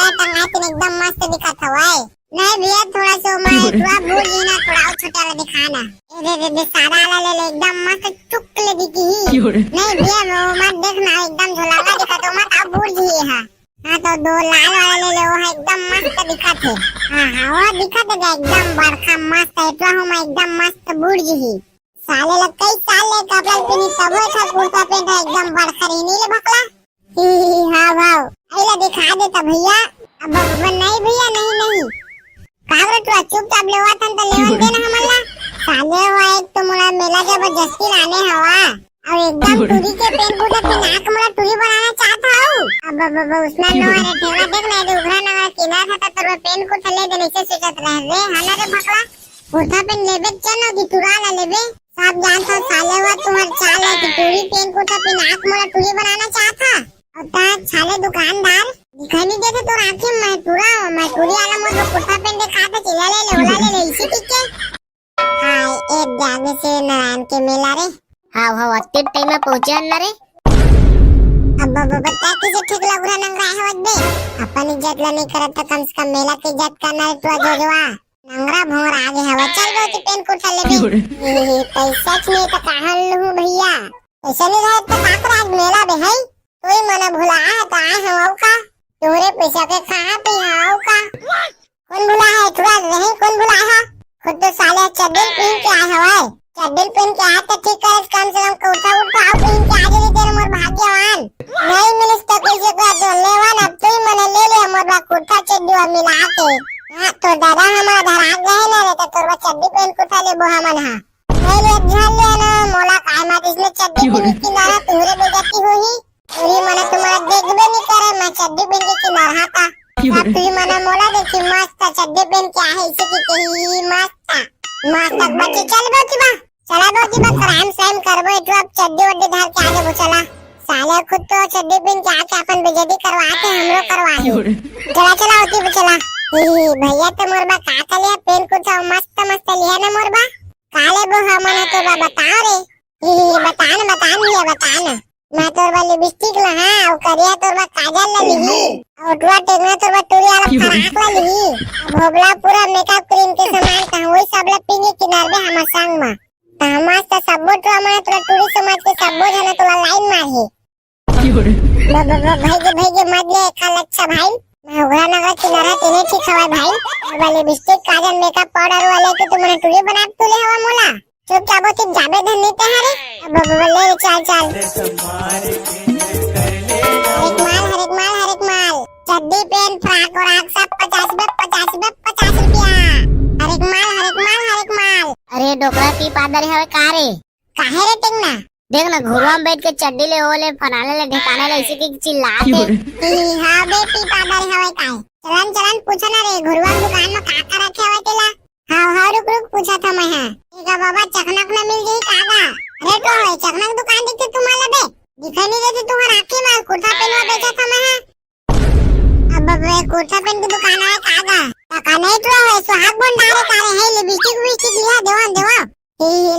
है टंगाई तीन एकदम मस्त दिखत हवाए। नहीं भैया थोड़ा सो मैं थोड़ा भूल ही ना, थोड़ा और छोटा वाला दिखाना। दे सादा वाला ले एकदम मस्त चुकले दिखी ही। नहीं भैया वो मत देखना, एकदम झोलागा दिखा तो मत अब भूल ही है। हाँ तो दो लाल वाला ले ले, वो है एकदम मस्त दिखत है। हाँ वो दिखत है एकदम बड़का मस्त है, तो हम एकदम मस्त भूल ही। साले लग कई साल ले कपड़ा पहनी तब था कुर्ता पेंट है एकदम बड़का नीले भकला। हाँ भाव आइला दिखा देता भैया। अब नहीं भैया नहीं कागरे तू चुपचाप लेवा था तो लेवन देना हमला। साले हुआ एक तो मोला मेला जबरदस्ती लाने हवा और एकदम टूरी के पेन पूरा पिनाक मोला टूरी बनाना चाहता हूँ। अब उसमें नो अरे ठेवा देख ना उघरा ना किना था तो तेरे पेन को थले देने से सोचत रह रे हला रे भकला। कुर्ता पेन लेबे चनो की टुरा ला लेबे सब जानता साले हुआ तुम्हार चाल है कि टूरी पेन कुर्ता पिनाक मोला टूरी बनाना चाहता। और छाले दुकानदार दिखाई नहीं देते तो आंखें मैं टूरी वाला मुझे कुर्ता पेन दिखा तो चिल्ला ले ले इसी टिके। हाय एक जागे से नारायण के मेला रे। हाँ अत्ते टाइम में पहुंचे न रे। अब बता किसे ठीक लग रहा नंगरा है वद बे अपन इज्जत ला नहीं करत तो कम से कम मेला की इज्जत करना है। तो जोजवा नंगरा भोर आगे हवा चल गो तो पेन कुर्ता ले बे पैसा नहीं तो कहल हूं भैया पैसा नहीं रहे तो काकरा मेला बे है कोई मना भुला है तो आए हवाओ का तोरे पैसा के खा पे हाओ का कौन भुला है थोड़ा नहीं कौन भुला है खुद तो साले चड्डल पहन के आए हवाए। चड्डल पहन के आए तो ठीक है कम से कम कुर्ता उठा पहन के आगे ले तेरे मोर भाग्यवान नहीं मिलिस तो कोई जगह जो लेवन अब तू मने ले ले मोर कुर्ता चड्डी मिला के। हां तो दादा हमारा धरा गए ना रे तो तोर चड्डी पहन कुर्ता ले बो हमन हां नहीं ले ध्यान ले ना मोला काय मत इसमें चड्डी पहन के ना तोरे बेइज्जती होही पूरी मने तुम्हारा देखबे नहीं करे मैं चड्डी पहन के किनारा था अब तू मने मोला देखी मस्त चड्डी पहन के आहे इसे की कही मस्त बच्चे चल बोती चला बोती क्राइम साइम करबो तो अब चड्डी वड्डी धार के आगे वो चला साले खुद तो चड्डी पहन के आके अपन बेइज्जती करवाते हमरो करवाए चला होती चला भैया तो मोरबा का लिया पेन कुछ मस्त लिया ना मोरबा काले बो हमने तो बताओ रे बताना मैं तोरबा लिपस्टिक ला हां और करिया तोरबा काजल ला ली और टुआ टेगना तोरबा टूरी वाला फराक ला ली भोगला पूरा मेकअप क्रीम के सामान था वही सब ला पिंगे किनारे में हम संग में तमास सबो तो हमारा तोरा टूरी समाज के सबो जना तोला लाइन मार भाई के मत ले का लच्छा भाई मैं उघरा नगर किनारा तेने ठीक हवा भाई वाले लिपस्टिक काजल मेकअप पाउडर वाले के तुमने टूरी बना तुले हवा मोला चुपचाप होती जाबे धन्य ते हरे अब ले चल हर एक माल चड्डी पेन फ्रॉक और आग सब 50 रुपया हर एक माल। अरे डोकरा की पादरी हवे कारे काहे रे टिंगना देख ना घुरवा में बैठ के चड्डी ले ओले फनाले ले ढकाने ले इसी की चिल्लाते। हां बेटी पादरी हवे काहे चलन पूछा ना रे घुरवा दुकान में का रखे हवे तेला। हां रुक पूछा था मैं। हां ठीक है बाबा चखनक ना मिल जाई कागा अरे तो है चखनक दुकान दिखते तुम्हारा बे दिखाई नहीं देती तुम्हारा आंखें माल कुर्ता पहनवा बेचा था मैं। अब कुर्ता पहन की दुकान है कागा का नहीं तो है सुहाग भंडारे कारे है लिपस्टिक लिया देवा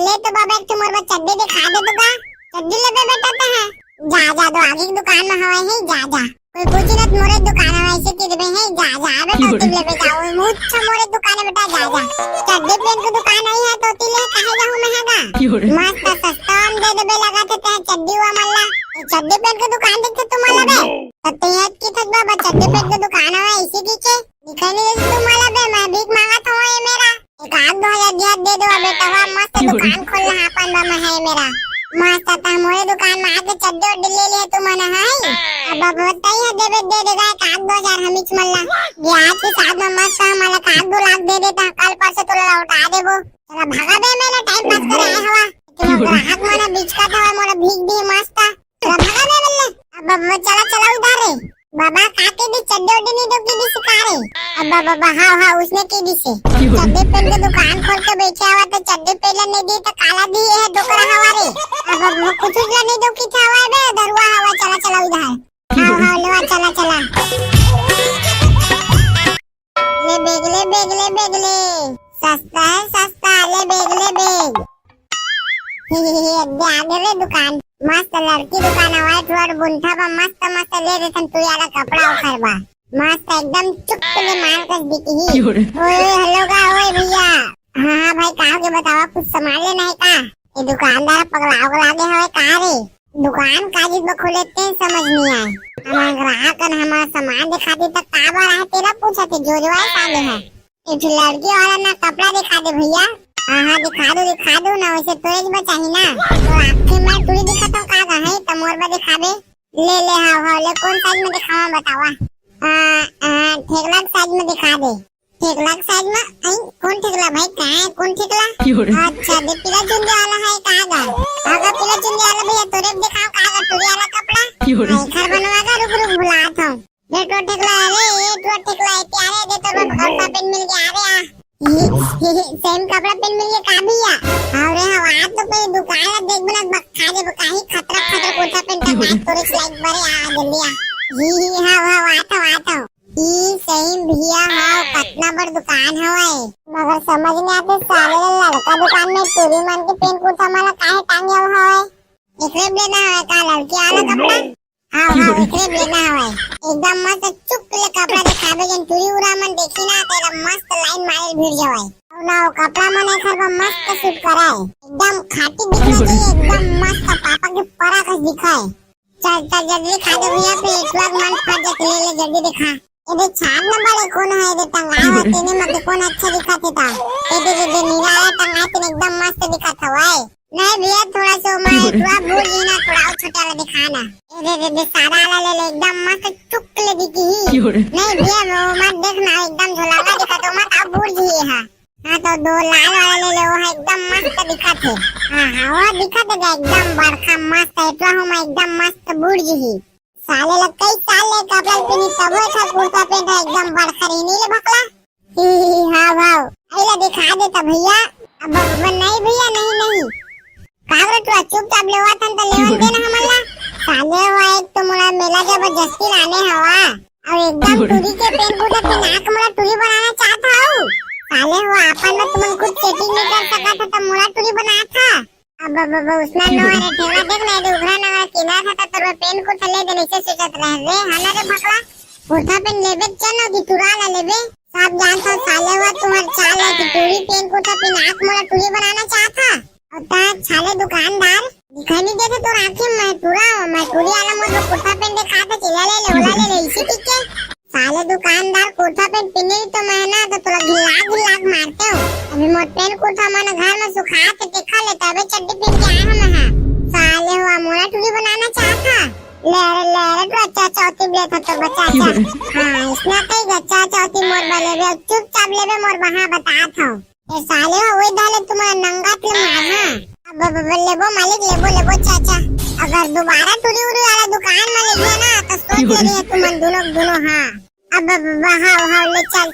ले तो बाबा एक तुम्हारे चड्डी दिखा दे दूंगा चड्डी ले बेटा तो है जा दो आगे की दुकान में हवा है जा कोई पूछी ना मोरे दुकान है ऐसे की दे है जा बेटा तुम ले बेटा वो मुझे मोरे दुकान है बेटा जा चड्डी पेन की दुकान आई है तो तिले कहे जाऊं मैं हैगा मस्त सस्ता हम दे दे लगाते थे चड्डी वा मल्ला चड्डी पेन की दुकान देखते तुम्हारा बे तते है की थक बाबा चड्डी पेन की दुकान है इसी की के दिखाई नहीं देती तुम्हारा बे मैं भीख मांगा था ये मेरा एक आध 2000 दे दो बेटा वाह मस्त दुकान खोलना अपन बा है मेरा मस्त था मोरे दुकान में आके चड्डी और ले ले तू मने है अब बताइए दे देगा एक आध 2000 हमिच मल्ला ब्याज के साथ में मस्त हमारा का 2 लाख दे देता कल परसों तो लौटा देबो चला भागा बे मेरा टाइम पास कर आया हवा तुम ग्राहक मने बीच का था मोरा भीख भी मस्त चला भागा बे बल्ले अब चला उधर रे बाबा काके दी चड्डी ओडी नहीं दो की दी सिकारे अब बाबा हां उसने की दी से चड्डी पेन की दुकान खोल के बेचा हुआ तो चड्डी पहले नहीं दी तो काला दी है डोकरा हवा रे अब कुछ नहीं दो की था हवा बे दरवा हवा चला उधर हां लेवा चला ले बेग ले सस्ता ले बेग आगे रे दुकान मस्त लड़की दुकान है व्हाइट रोड बुंठा बा मस्त ले रे तू याला कपड़ा उखरबा मस्त एकदम चुटकुले मार कर दिखी ही। ओए हेलो का ओए भैया। हाँ भाई कहा के बतावा कुछ सामान लेना है का? ये दुकानदार पगलाव को लागे है का रे? दुकान काजी में खोले ते समझ नहीं आए। हमारा ग्राहक न हमारा सामान दिखाते तक काबा रहा तेरा पूछा थे जो साले है। एक लड़की वाला ना कपड़ा दिखा दे भैया। हाँ दिखा दो ना वैसे तोरे जी बचाही ना। तो आपके मैं तुरी दिखाता हूँ का है तमोरबा दिखा दे। ले हाँ ले कौन साइज में दिखावा बतावा। ठेकला साइज में दिखा दे। ठेकला साइज में कौन ठेकला भाई कहाँ है कौन ठेकला? अच्छा दे पीला चुंदी वाला है कागा। कागा पीला चुंदी वाला भैया तोरे दिखाओ कागा टुरी वाला कपड़ा। घर बनवागा रुक बुलाता हूँ। ये तो ठेकला अरे ये तो ठेकला है प्यारे दे तो कपड़ा पेन मिल गया अरे सेम कपड़ा पेन मिल गया का भैया। अरे हवा तो पे दुकान देख बना बक्का दे बकाही खतरा कोटा पेन का बात तोरे लाइक बरे आ जल्दी आ। हाँ आता ई सेम भैया हाँ कितना बड़ दुकान है मगर समझ नहीं आते साले लड़का दुकान में चोरी मान के पेन कुर्ता माला काहे टांगे हुआ है। एकरे लेना है का लड़की वाला कपड़ा? हाँ एकरे लेना है एकदम मस्त चुटकुले कपड़ा दिखावे जन चोरी उरा मन देखी ना तेरा मस्त लाइन मारे भीड़ जावे ना वो कपड़ा मन एकर बा मस्त सूट कराए एकदम खाटी दिखना चाहिए एकदम मस्त पापा के परा का दिखाए। चल जल्दी खा दे भैया फिर एक बार मन फट जाते ले जल्दी दिखा। ये छाप न बड़े कौन है ये टंगावा तेने मत कौन अच्छा दिखाते था। ये नीला है टंगा तेने एकदम मस्त दिखाता हुआ नहीं भैया थोड़ा सा मैं थोड़ा भूल गई ना थोड़ा छोटा वाला दिखाना। ये सादा वाला ले एकदम मस्त चुटकुले दिखी ही नहीं भैया वो मत देखना एकदम झोलागा दिखाता मत अब भूल गई है। हाँ तो दो लाल वाला ले लो वो एकदम मस्त दिखाते। हाँ वो दिखाते एकदम बड़का मस्त है मैं एकदम मस्त भूल गई साले लग कई साल ले कपड़ा पहनी तब था कुर्ता पहन एकदम बड़का नीले भकला। हाँ भाव अइला दिखा देता भैया अब नहीं भैया नहीं कागरे तू चुपचाप लेवा था तो लेवन देना हमला साले हुआ एक तो मोला मेला जबरदस्ती लाने हवा और एकदम टूरी के पेन कुर्ता पे नाक मोला टूरी बनाना चाहता हूँ। साले हुआ अपन में तुम कुछ सेटिंग नहीं कर सका था तो मोला टूरी बना था। अब उसने नो अरे ठेला देख ना दे उघरा ना किना था तो पेन को थले दे नीचे सोचत रह रे हाना रे भकला कुर्ता पेन लेबे चनो की तुरा ला लेबे सब जानता साले हुआ तुम्हार चाल है कि टूरी पेन कुर्ता पे नाक मोला टूरी बनाना चाहता और ता छाले दुकानदार दिखाई नहीं देते तो आंखें मैं टूरी वाला मोर कुर्ता पेन दिखा था चिल्ला ले इसी टिके साले दुकानदार कुर्ता पेन पिने तो मैं ना तो तुला गिलाग मारते हो। अभी मोर पेन कुर्ता मन घर में सुखा के दिखा ले तबे चड्डी पहन के आया हम हां साले हुआ मोला टूरी बनाना चाहता ले तो अच्छा चौथी ले था तो बच्चा हां इसने कई अच्छा चौथी मोर बले चुपचाप लेबे मोर वहां बता था ये साले ओए डाले तुम्हारा नंगा ते मार हां अब लेबो मालिक लेबो चाचा अगर दोबारा टूरी उरी वाला दुकान में ले गया ना तो सोच ले तुम दोनों हां अब हाँ ले चल